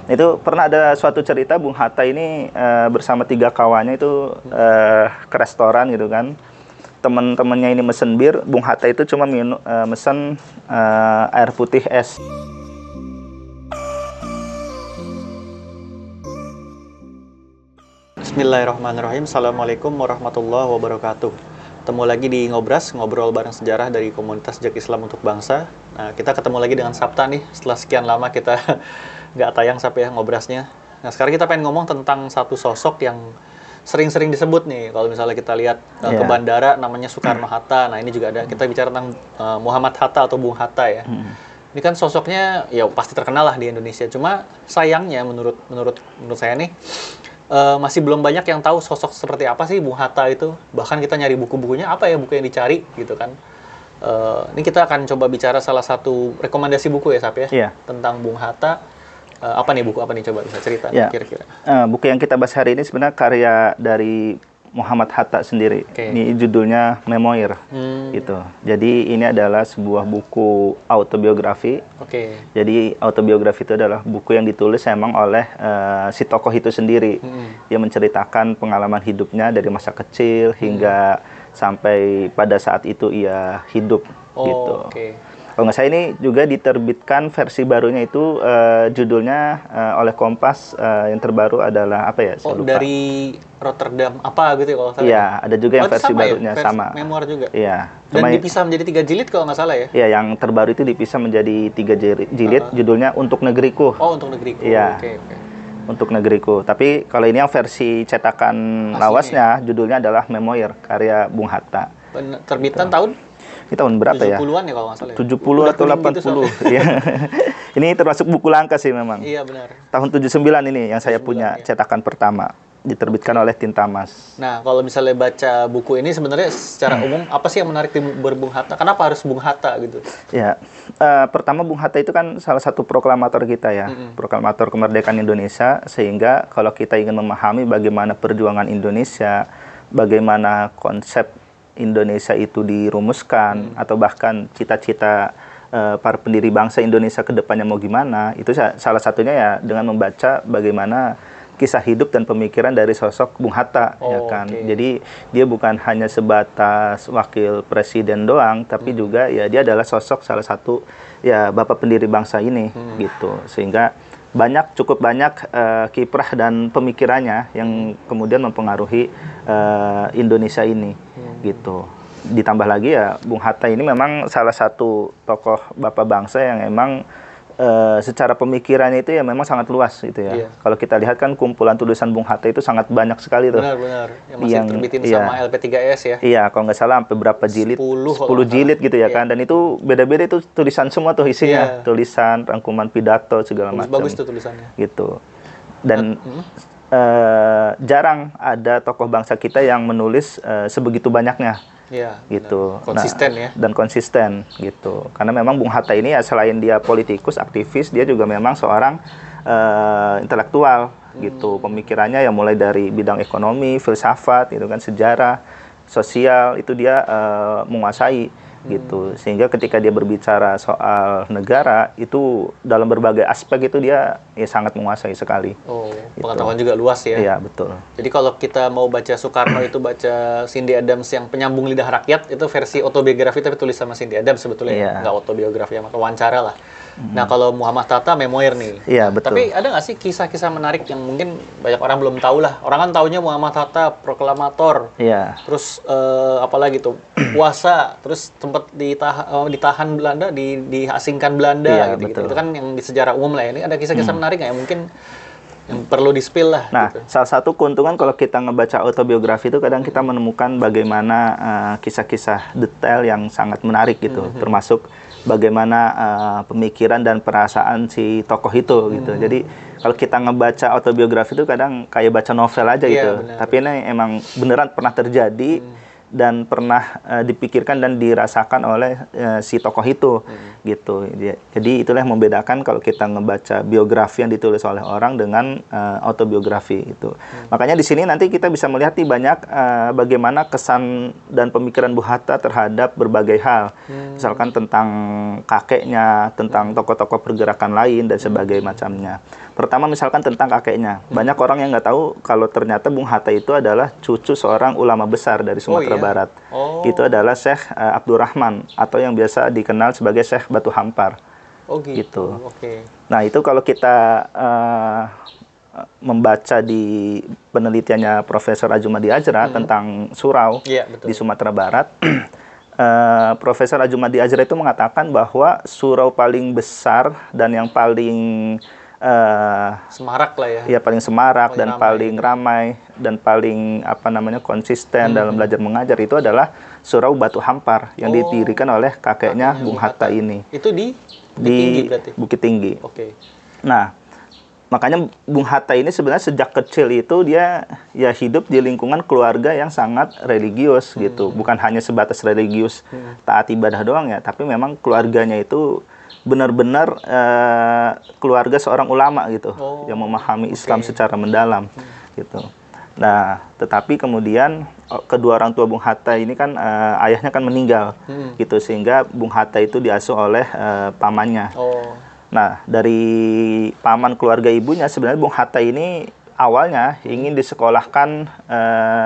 Itu pernah ada suatu cerita Bung Hatta ini bersama 3 kawannya itu ke restoran gitu kan. Teman-temannya ini mesen bir, Bung Hatta itu cuma mesen air putih es. Bismillahirrahmanirrahim. Assalamualaikum warahmatullahi wabarakatuh. Ketemu lagi di Ngobras, ngobrol bareng sejarah dari komunitas Jejak Islam untuk Bangsa. Nah, kita ketemu lagi dengan Sabta nih, setelah sekian lama kita nggak tayang sampai ya Ngobrasnya. Nah, sekarang kita pengen ngomong tentang satu sosok yang sering-sering disebut nih. Kalau misalnya kita lihat ke bandara namanya Soekarno-Hatta. Nah, ini juga ada, kita bicara tentang Muhammad Hatta atau Bung Hatta ya. Ini kan sosoknya ya pasti terkenal lah di Indonesia. Cuma sayangnya menurut saya nih, masih belum banyak yang tahu sosok seperti apa sih Bung Hatta itu. Bahkan kita nyari buku-bukunya, apa ya buku yang dicari gitu kan. Ini kita akan coba bicara salah satu rekomendasi buku ya Sap ya, tentang Bung Hatta. Apa nih buku, apa nih, coba bisa cerita kira-kira. Buku yang kita bahas hari ini sebenarnya karya dari Muhammad Hatta sendiri. Ini judulnya Memoir gitu. Jadi ini adalah sebuah buku autobiografi. Jadi autobiografi itu adalah buku yang ditulis emang oleh si tokoh itu sendiri. Dia menceritakan pengalaman hidupnya dari masa kecil hingga sampai pada saat itu ia hidup gitu. Kalau nggak salah ini juga diterbitkan versi barunya itu judulnya oleh Kompas, yang terbaru adalah apa ya? Saya lupa. Dari Rotterdam apa gitu ya kalau salah. Iya, ada juga yang versi barunya ya? sama. Memoir juga. Iya. Dan dipisah menjadi 3 jilid kalau nggak salah ya? Iya, yang terbaru itu dipisah menjadi 3 jilid, judulnya Untuk Negeriku. Oh, Untuk Negeriku. Iya. Untuk Negeriku. Tapi kalau ini yang versi cetakan lawasnya, judulnya adalah Memoir karya Bung Hatta. Terbitan tahun? Ini tahun berapa 70-an ya? 70-an ya kalau nggak salah. 70 atau 80. Gitu, ini termasuk buku langka sih memang. Iya benar. Tahun 79 ini yang saya punya cetakan pertama. Diterbitkan oleh Tintamas. Nah, kalau misalnya baca buku ini sebenarnya secara umum apa sih yang menarik di Bung Hatta? Kenapa harus Bung Hatta gitu? Ya, pertama Bung Hatta itu kan salah satu proklamator kita ya, proklamator kemerdekaan Indonesia. Sehingga kalau kita ingin memahami bagaimana perjuangan Indonesia, bagaimana konsep Indonesia itu dirumuskan, atau bahkan cita-cita para pendiri bangsa Indonesia ke depannya mau gimana, itu salah satunya ya dengan membaca bagaimana kisah hidup dan pemikiran dari sosok Bung Hatta, ya kan. Jadi dia bukan hanya sebatas wakil presiden doang, tapi juga ya dia adalah sosok salah satu ya bapak pendiri bangsa ini gitu. Sehingga cukup banyak kiprah dan pemikirannya yang kemudian mempengaruhi Indonesia ini gitu. Ditambah lagi ya Bung Hatta ini memang salah satu tokoh bapak bangsa yang emang secara pemikirannya itu ya memang sangat luas gitu ya. Kalau kita lihat kan kumpulan tulisan Bung Hatta itu sangat banyak sekali tuh. Benar-benar. Yang masih terbitin sama LP3S ya. Iya, kalau nggak salah sampai berapa jilid? 10 jilid gitu ya kan. Dan itu beda-beda itu tulisan semua tuh isinya. Tulisan, rangkuman pidato segala macam. Bagus tuh tulisannya. Gitu. Dan jarang ada tokoh bangsa kita yang menulis sebegitu banyaknya. Gitu. Konsisten ya. Dan konsisten gitu. Karena memang Bung Hatta ini ya selain dia politikus, aktivis, dia juga memang seorang intelektual gitu. Pemikirannya ya mulai dari bidang ekonomi, filsafat, itu kan sejarah, sosial, itu dia menguasai gitu. Sehingga ketika dia berbicara soal negara itu dalam berbagai aspek itu dia ya sangat menguasai sekali. Pengetahuan juga luas ya. Iya, betul. Jadi kalau kita mau baca Soekarno itu baca Cindy Adams yang Penyambung Lidah Rakyat, itu versi autobiografi tapi tulis sama Cindy Adams sebetulnya. Nggak autobiografi, sama wawancara lah. Nah, kalau Muhammad Hatta Memoir nih. Iya, betul. Tapi ada nggak sih kisah-kisah menarik yang mungkin banyak orang belum tahu lah. Orang kan taunya Muhammad Hatta proklamator. Terus apalagi tuh puasa, terus sempat ditahan Belanda, diasingkan Belanda gitu. Itu kan yang di sejarah umum lah ya. Ini ada kisah-kisah menarik nggak ya mungkin yang perlu di-spill lah. Nah, gitu. salah satu keuntungan kalau kita ngebaca autobiografi itu kadang kita menemukan bagaimana kisah-kisah detail yang sangat menarik gitu, termasuk bagaimana pemikiran dan perasaan si tokoh itu gitu. Jadi kalau kita ngebaca autobiografi itu kadang kayak baca novel aja gitu. Tapi ini emang beneran pernah terjadi dan pernah dipikirkan dan dirasakan oleh si tokoh itu gitu. Jadi itulah yang membedakan kalau kita ngebaca biografi yang ditulis oleh orang dengan autobiografi itu. Makanya di sini nanti kita bisa melihat nih banyak bagaimana kesan dan pemikiran Bung Hatta terhadap berbagai hal. Misalkan tentang kakeknya, tentang tokoh-tokoh pergerakan lain dan sebagainya macamnya. Pertama misalkan tentang kakeknya. Banyak orang yang nggak tahu kalau ternyata Bung Hatta itu adalah cucu seorang ulama besar dari Sumatera Barat. Itu adalah Syekh Abdurrahman atau yang biasa dikenal sebagai Syekh Batu Hampar. Oh gitu. Nah itu kalau kita membaca di penelitiannya Profesor Adjumadi Ajra tentang surau di Sumatera Barat, Profesor Adjumadi Ajra itu mengatakan bahwa surau paling besar dan yang paling semarak lah ya. Iya, paling semarak dan paling ramai dan paling konsisten dalam belajar mengajar itu adalah Surau Batu Hampar yang didirikan oleh kakeknya Bung Hatta ini. Itu di Tinggi berarti. Bukit Tinggi. Nah, makanya Bung Hatta ini sebenarnya sejak kecil itu dia ya hidup di lingkungan keluarga yang sangat religius gitu. Bukan hanya sebatas religius taat ibadah doang ya, tapi memang keluarganya itu benar-benar keluarga seorang ulama gitu, yang memahami Islam secara mendalam gitu. Nah, tetapi kemudian kedua orang tua Bung Hatta ini kan ayahnya kan meninggal gitu, sehingga Bung Hatta itu diasuh oleh pamannya. Nah, dari paman keluarga ibunya sebenarnya Bung Hatta ini awalnya ingin disekolahkan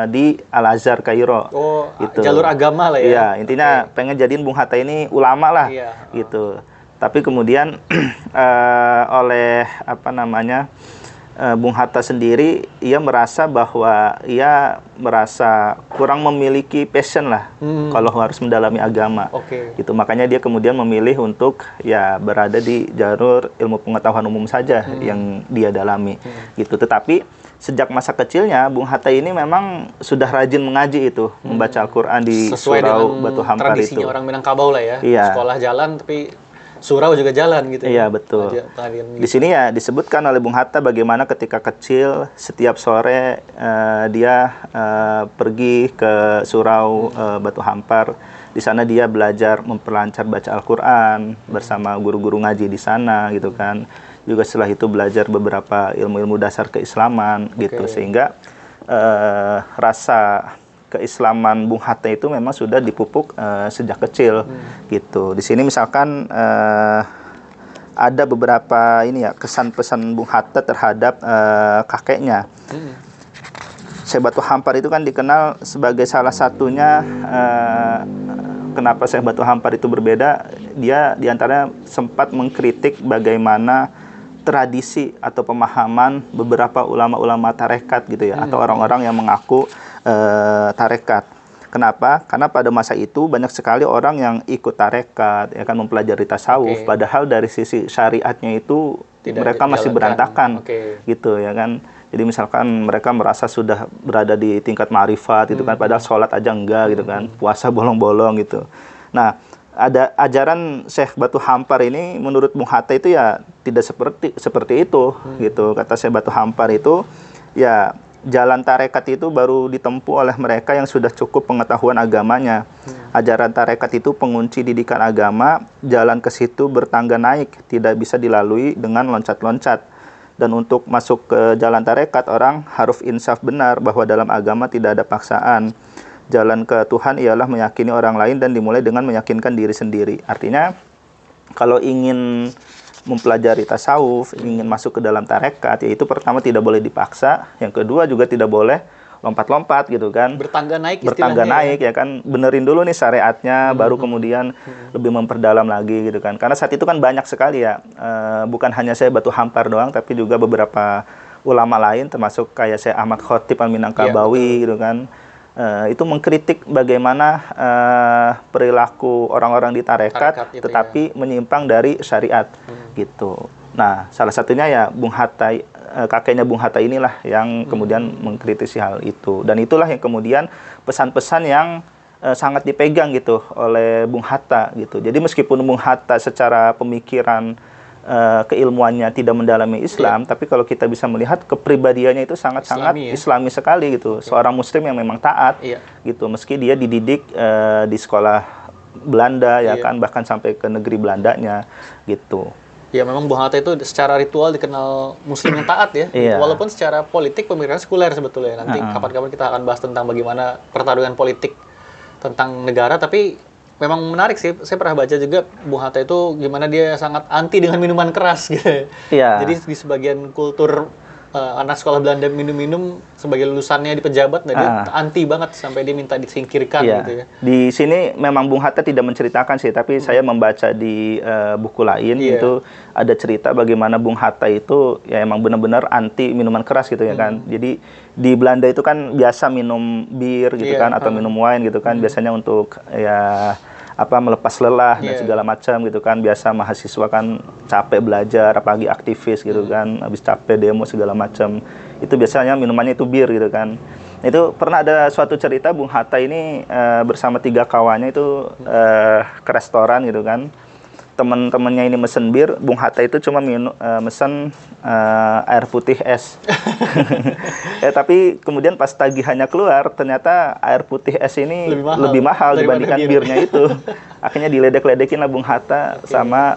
di Al-Azhar Kairo. Gitu. Jalur agama lah ya. Iya, intinya pengen jadiin Bung Hatta ini ulama lah gitu. Tapi kemudian oleh Bung Hatta sendiri, ia merasa bahwa ia merasa kurang memiliki passion lah kalau harus mendalami agama. Gitu. Makanya dia kemudian memilih untuk ya berada di jalur ilmu pengetahuan umum saja yang dia dalami. Gitu. Tetapi sejak masa kecilnya Bung Hatta ini memang sudah rajin mengaji itu, membaca Al-Qur'an di Surau Batu Hampar itu. Tradisinya orang Minangkabau lah ya. Sekolah jalan tapi surau juga jalan gitu. Iya, betul. Di sini ya disebutkan oleh Bung Hatta bagaimana ketika kecil setiap sore dia pergi ke surau Batu Hampar. Di sana dia belajar memperlancar baca Al-Qur'an bersama guru-guru ngaji di sana gitu kan. Juga setelah itu belajar beberapa ilmu-ilmu dasar keislaman gitu, sehingga rasa keislaman Bung Hatta itu memang sudah dipupuk sejak kecil gitu. Di sini misalkan ada beberapa kesan pesan Bung Hatta terhadap kakeknya. Syekh Batu Hampar itu kan dikenal sebagai salah satunya kenapa Syekh Batu Hampar itu berbeda. Dia diantaranya sempat mengkritik bagaimana tradisi atau pemahaman beberapa ulama-ulama tarekat gitu ya, atau orang-orang yang mengaku tarekat. Kenapa? Karena pada masa itu banyak sekali orang yang ikut tarekat, ya kan, mempelajari tasawuf, padahal dari sisi syariatnya itu mereka masih berantakan, gitu ya kan. Jadi misalkan mereka merasa sudah berada di tingkat ma'rifat gitu kan, padahal sholat aja enggak gitu kan, puasa bolong-bolong gitu. Nah, ada ajaran Syekh Batu Hampar ini menurut Bung Hatta itu ya tidak seperti itu gitu. Kata Syekh Batu Hampar itu ya jalan tarekat itu baru ditempuh oleh mereka yang sudah cukup pengetahuan agamanya. Ajaran tarekat itu pengunci didikan agama, jalan ke situ bertangga naik, tidak bisa dilalui dengan loncat-loncat. Dan untuk masuk ke jalan tarekat, orang harus insaf benar bahwa dalam agama tidak ada paksaan. Jalan ke Tuhan ialah meyakini orang lain dan dimulai dengan meyakinkan diri sendiri. Artinya, kalau ingin mempelajari tasawuf, ingin masuk ke dalam tarekat, yaitu pertama tidak boleh dipaksa, yang kedua juga tidak boleh lompat-lompat gitu kan. Bertangga naik ya kan, benerin dulu nih syariatnya, baru kemudian lebih memperdalam lagi gitu kan. Karena saat itu kan banyak sekali ya, bukan hanya Syekh Batu Hampar doang, tapi juga beberapa ulama lain, termasuk kayak Syekh Ahmad Khotib Al-Minangkabawi gitu kan. Itu mengkritik bagaimana perilaku orang-orang di tarekat tetapi menyimpang dari syariat gitu. Nah, salah satunya ya Bung Hatta, kakeknya Bung Hatta inilah yang kemudian mengkritisi hal itu, dan itulah yang kemudian pesan-pesan yang sangat dipegang gitu oleh Bung Hatta gitu. Jadi meskipun Bung Hatta secara pemikiran keilmuannya tidak mendalami Islam, tapi kalau kita bisa melihat kepribadiannya itu sangat-sangat Islami sekali gitu. Seorang Muslim yang memang taat gitu, meski dia dididik di sekolah Belanda ya kan, bahkan sampai ke negeri Belandanya gitu. Ya memang Bung Hatta itu secara ritual dikenal Muslim yang taat ya. Walaupun secara politik pemikiran sekuler sebetulnya. Nanti kapan-kapan kita akan bahas tentang bagaimana pertarungan politik tentang negara, tapi memang menarik sih. Saya pernah baca juga Bung Hatta itu gimana dia sangat anti dengan minuman keras gitu. Iya. Jadi di sebagian kultur anak sekolah Belanda minum-minum sebagai lulusannya di pejabat, nah dia anti banget sampai dia minta disingkirkan gitu ya. Di sini memang Bung Hatta tidak menceritakan sih, tapi saya membaca di buku lain itu ada cerita bagaimana Bung Hatta itu ya emang benar-benar anti minuman keras gitu ya kan. Jadi di Belanda itu kan biasa minum bir gitu kan atau minum wine gitu kan, biasanya untuk ya melepas lelah dan segala macam gitu kan. Biasa mahasiswa kan capek belajar, apalagi aktivis gitu kan, habis capek demo segala macam, itu biasanya minumannya itu bir gitu kan. Itu pernah ada suatu cerita Bung Hatta ini bersama 3 kawannya itu ke restoran gitu kan. Teman-temannya ini mesen bir, Bung Hatta itu cuma mesen air putih es. Tapi kemudian pas tagihannya keluar, ternyata air putih es ini lebih mahal dibandingkan birnya itu. Akhirnya diledek-ledekin lah Bung Hatta sama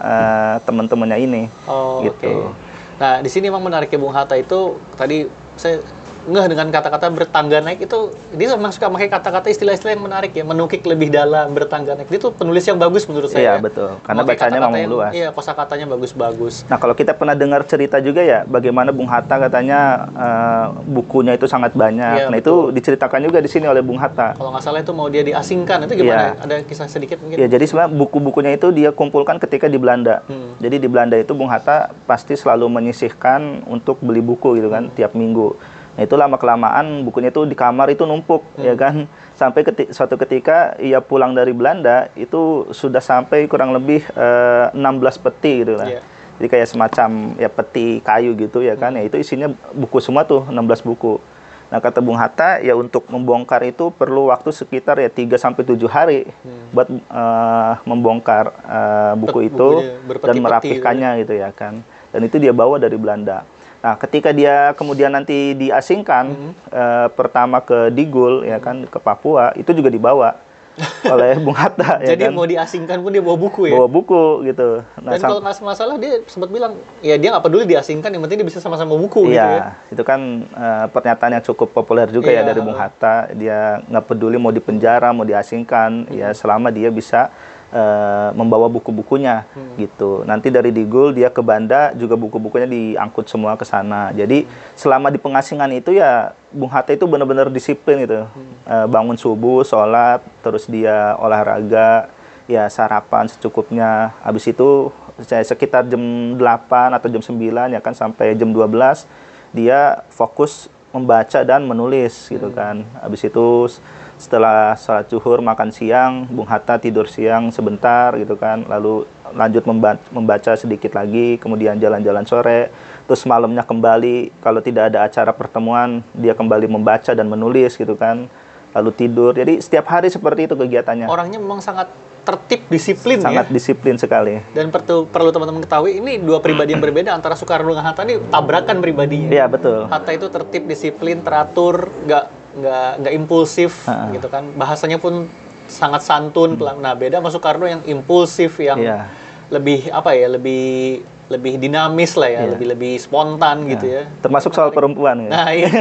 teman-temannya ini. Gitu. Nah, di sini memang menariknya Bung Hatta itu, tadi saya ngeh dengan kata-kata bertangga naik itu, dia memang suka pakai kata-kata istilah-istilah yang menarik ya, menukik lebih dalam, bertangga naik. Dia tuh penulis yang bagus menurut saya. Iya, betul. Karena bacanya memang luas. Iya, kosakatanya bagus-bagus. Nah, kalau kita pernah dengar cerita juga ya, bagaimana Bung Hatta katanya bukunya itu sangat banyak. Nah, itu diceritakan juga di sini oleh Bung Hatta. Kalau nggak salah itu mau dia diasingkan, itu gimana? Ada kisah sedikit mungkin? Ya, jadi sebenarnya buku-bukunya itu dia kumpulkan ketika di Belanda. Jadi di Belanda itu Bung Hatta pasti selalu menyisihkan untuk beli buku gitu kan, tiap minggu. Nah, itu lama-kelamaan bukunya itu di kamar itu numpuk, ya kan. Sampai suatu ketika ia pulang dari Belanda, itu sudah sampai kurang lebih 16 peti gitu lah. Jadi kayak semacam ya peti kayu gitu ya kan. Ya itu isinya buku semua tuh, 16 buku. Nah, kata Bung Hatta ya untuk membongkar itu perlu waktu sekitar ya 3-7 hari buat membongkar buku itu dan merapihkannya gitu ya kan. Dan itu dia bawa dari Belanda. Nah, ketika dia kemudian nanti diasingkan pertama ke Digul ya kan, ke Papua, itu juga dibawa oleh Bung Hatta. Jadi ya kan? mau diasingkan pun dia bawa buku ya? Bawa buku gitu. Nah, dan kalau nggak masalah dia sempat bilang, ya dia nggak peduli diasingkan, yang penting dia bisa sama-sama buku gitu ya. Itu kan pernyataan yang cukup populer juga ya dari Bung Hatta. Dia nggak peduli mau dipenjara, mau diasingkan, ya selama dia bisa membawa buku-bukunya gitu. Nanti dari Digul dia ke Banda juga buku-bukunya diangkut semua ke sana. Jadi selama di pengasingan itu ya Bung Hatta itu benar-benar disiplin gitu. Bangun subuh, sholat, terus dia olahraga, ya sarapan secukupnya. Habis itu sekitar jam 8 atau jam 9 ya kan sampai jam 12 dia fokus membaca dan menulis gitu kan. Habis itu setelah sholat zuhur, makan siang, Bung Hatta tidur siang sebentar gitu kan, lalu lanjut membaca sedikit lagi, kemudian jalan-jalan sore, terus malamnya kembali, kalau tidak ada acara pertemuan, dia kembali membaca dan menulis gitu kan, lalu tidur. Jadi setiap hari seperti itu kegiatannya. Orangnya memang sangat tertib, disiplin sangat disiplin sekali. Dan perlu teman-teman ketahui, ini dua pribadi yang berbeda antara Soekarno dengan Hatta, ini tabrakan pribadinya. Iya, betul. Hatta itu tertib, disiplin, teratur, nggak impulsif gitu kan. Bahasanya pun sangat santun. Nah, beda sama Soekarno yang impulsif, yang lebih lebih dinamis lah ya, lebih spontan gitu ya. Termasuk soal perempuan ya. Nah, iya.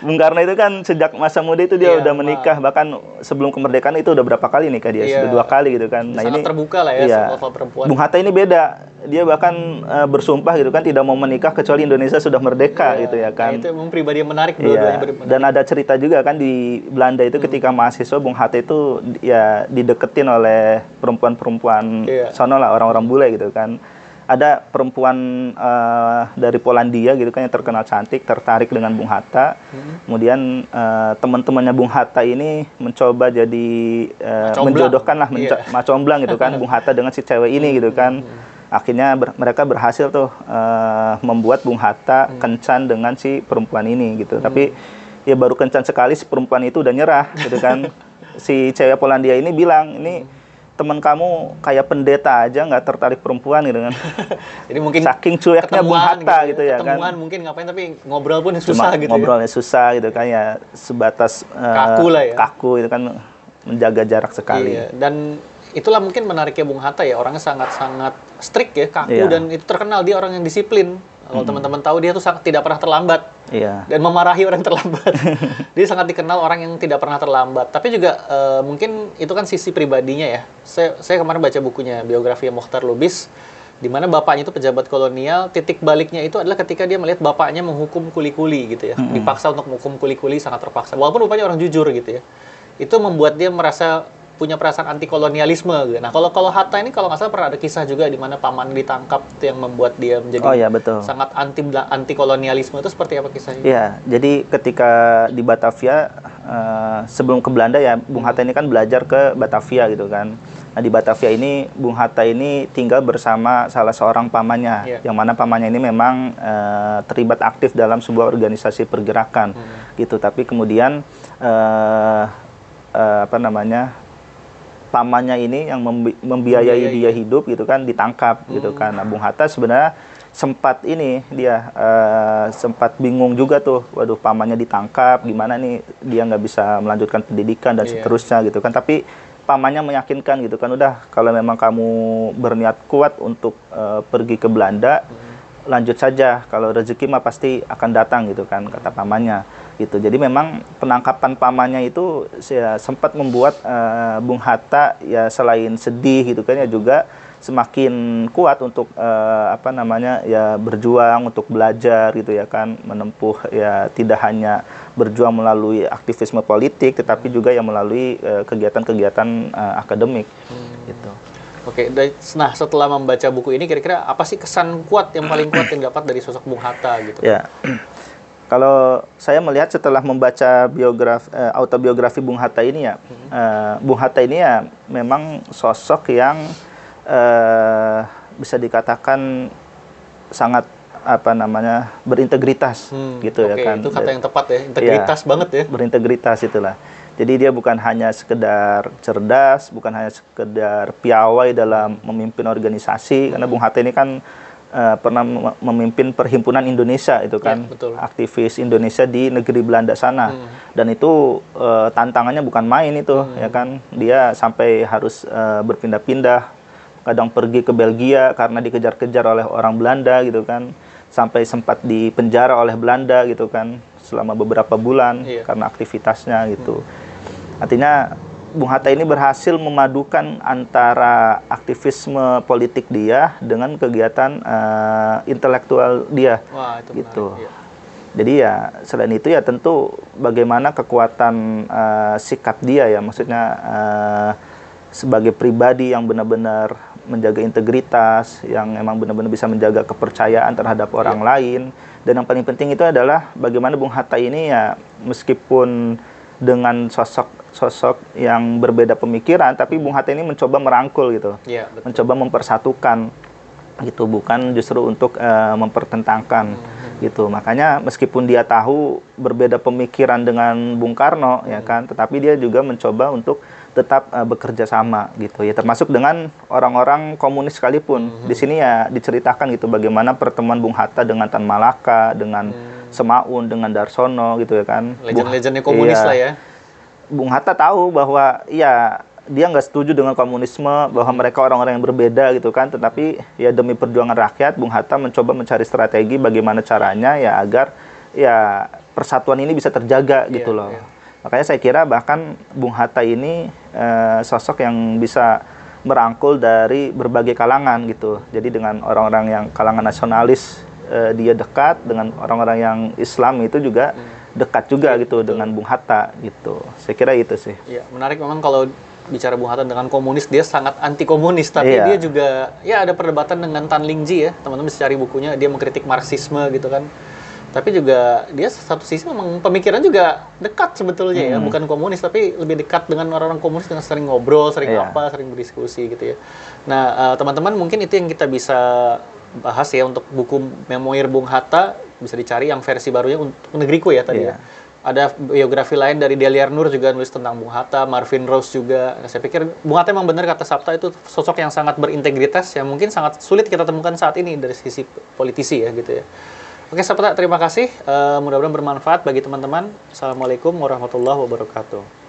Bung Karno itu kan sejak masa muda itu dia udah menikah, bahkan sebelum kemerdekaan itu udah berapa kali nikah dia, sudah 2 kali gitu kan. Nah, sangat ini terbuka lah ya soal perempuan. Bung Hatta ini beda. Dia bahkan bersumpah gitu kan tidak mau menikah kecuali Indonesia sudah merdeka gitu ya kan. Nah, itu memang pribadi yang menarik dua-duanya. Dan ada cerita juga kan di Belanda itu ketika mahasiswa Bung Hatta itu ya dideketin oleh perempuan-perempuan sono lah, orang-orang bule gitu kan. Ada perempuan dari Polandia gitu kan yang terkenal cantik, tertarik dengan Bung Hatta. Kemudian teman-temannya Bung Hatta ini mencoba jadi menjodohkan lah, macomblang gitu kan Bung Hatta dengan si cewek ini gitu kan. Akhirnya mereka berhasil tuh membuat Bung Hatta kencan dengan si perempuan ini gitu. Tapi ya baru kencan sekali si perempuan itu udah nyerah gitu kan. Si cewek Polandia ini bilang, ini teman kamu kayak pendeta aja, nggak tertarik perempuan gitu kan. Jadi mungkin saking cueknya Bung Hatta gitu ya kan. Ketemuan mungkin ngapain, tapi ngobrol pun susah. Cuma gitu ngobrolnya susah gitu kan ya, sebatas kaku lah ya. Kaku itu kan, menjaga jarak sekali. Iya. Dan itulah mungkin menariknya Bung Hatta ya, orangnya sangat-sangat strict ya, kaku, dan itu terkenal dia orang yang disiplin. Kalau teman-teman tahu, dia tuh tidak pernah terlambat. Iya. dan memarahi orang terlambat. Dia sangat dikenal orang yang tidak pernah terlambat. Tapi juga mungkin itu kan sisi pribadinya ya. Saya kemarin baca bukunya, biografi Mokhtar Lubis, di mana bapaknya itu pejabat kolonial. Titik baliknya itu adalah ketika dia melihat bapaknya menghukum kuli-kuli gitu ya. Dipaksa untuk menghukum kuli-kuli, sangat terpaksa. Walaupun rupanya orang jujur gitu ya. Itu membuat dia merasa punya perasaan anti kolonialisme gitu. Nah, kalau Hatta ini kalau nggak salah pernah ada kisah juga di mana paman ditangkap itu yang membuat dia menjadi sangat anti kolonialisme. Itu seperti apa kisahnya? Iya, jadi ketika di Batavia sebelum ke Belanda ya, Bung Hatta ini kan belajar ke Batavia gitu kan. Nah, di Batavia ini Bung Hatta ini tinggal bersama salah seorang pamannya, yang mana pamannya ini memang terlibat aktif dalam sebuah organisasi pergerakan gitu. Tapi kemudian pamannya ini yang membiayai dia hidup gitu kan, ditangkap gitu kan. Nah, Bung Hatta sebenarnya sempat sempat bingung juga tuh, waduh pamannya ditangkap, gimana nih dia nggak bisa melanjutkan pendidikan dan seterusnya gitu kan. Tapi pamannya meyakinkan gitu kan, udah kalau memang kamu berniat kuat untuk pergi ke Belanda, lanjut saja, kalau rezeki mah pasti akan datang gitu kan, kata pamannya gitu. Jadi memang penangkapan pamannya itu ya, sempat membuat Bung Hatta ya selain sedih gitu kan ya juga semakin kuat untuk ya berjuang untuk belajar gitu ya kan, menempuh ya tidak hanya berjuang melalui aktivisme politik tetapi juga yang melalui kegiatan-kegiatan akademik gitu. Oke, nah setelah membaca buku ini kira-kira apa sih kesan kuat yang paling kuat yang dapat dari sosok Bung Hatta gitu? Ya. Kalau saya melihat setelah membaca autobiografi Bung Hatta ini ya, Bung Hatta ini ya memang sosok yang bisa dikatakan sangat berintegritas gitu ya kan. Itu kata yang tepat ya, integritas banget ya. Berintegritas itulah. Jadi dia bukan hanya sekedar cerdas, bukan hanya sekedar piawai dalam memimpin organisasi, karena Bung Hatta ini kan pernah memimpin Perhimpunan Indonesia itu kan, aktivis Indonesia di negeri Belanda sana, dan itu tantangannya bukan main itu ya kan, dia sampai harus berpindah-pindah, kadang pergi ke Belgia karena dikejar-kejar oleh orang Belanda gitu kan, sampai sempat dipenjara oleh Belanda gitu kan selama beberapa bulan karena aktivitasnya gitu. Artinya Bung Hatta ini berhasil memadukan antara aktivisme politik dia dengan kegiatan intelektual dia. Wah, itu gitu. Menarik, Jadi ya selain itu ya tentu bagaimana kekuatan sikap dia ya, maksudnya sebagai pribadi yang benar-benar menjaga integritas, yang memang benar-benar bisa menjaga kepercayaan terhadap orang lain, dan yang paling penting itu adalah bagaimana Bung Hatta ini ya meskipun dengan sosok yang berbeda pemikiran, tapi Bung Hatta ini mencoba merangkul gitu, mencoba mempersatukan gitu, bukan justru untuk mempertentangkan gitu. Makanya meskipun dia tahu berbeda pemikiran dengan Bung Karno ya kan, tetapi dia juga mencoba untuk tetap bekerja sama gitu ya, termasuk dengan orang-orang komunis sekalipun. Di sini ya diceritakan gitu bagaimana pertemuan Bung Hatta dengan Tan Malaka, dengan Semaun, dengan Darsono gitu ya kan. Legend-legendnya komunis lah ya. Bung Hatta tahu bahwa ya dia nggak setuju dengan komunisme, bahwa mereka orang-orang yang berbeda gitu kan, tetapi ya demi perjuangan rakyat Bung Hatta mencoba mencari strategi bagaimana caranya ya agar ya persatuan ini bisa terjaga gitu loh. Makanya saya kira bahkan Bung Hatta ini sosok yang bisa merangkul dari berbagai kalangan gitu. Jadi dengan orang-orang yang kalangan nasionalis dia dekat, dengan orang-orang yang Islam itu juga dekat juga gitu dengan Bung Hatta gitu. Saya kira itu sih. Iya, menarik memang kalau bicara Bung Hatta dengan komunis, dia sangat anti komunis, tapi dia juga ya ada perdebatan dengan Tan Lingji ya. Teman-teman bisa cari bukunya, dia mengkritik Marxisme gitu kan. Tapi juga dia satu sisi memang pemikiran juga dekat sebetulnya ya, bukan komunis tapi lebih dekat dengan orang-orang komunis, dengan sering ngobrol, sering sering berdiskusi gitu ya. Nah, teman-teman mungkin itu yang kita bisa bahas ya untuk buku Memoir Bung Hatta, bisa dicari yang versi barunya untuk Negeriku ya tadi ya. Ada biografi lain dari Deliar Nur juga nulis tentang Bung Hatta, Marvin Rose juga. Nah, saya pikir Bung Hatta memang benar kata Sapta, itu sosok yang sangat berintegritas yang mungkin sangat sulit kita temukan saat ini dari sisi politisi ya gitu ya. Oke Sapta, terima kasih. Mudah-mudahan bermanfaat bagi teman-teman. Assalamualaikum warahmatullahi wabarakatuh.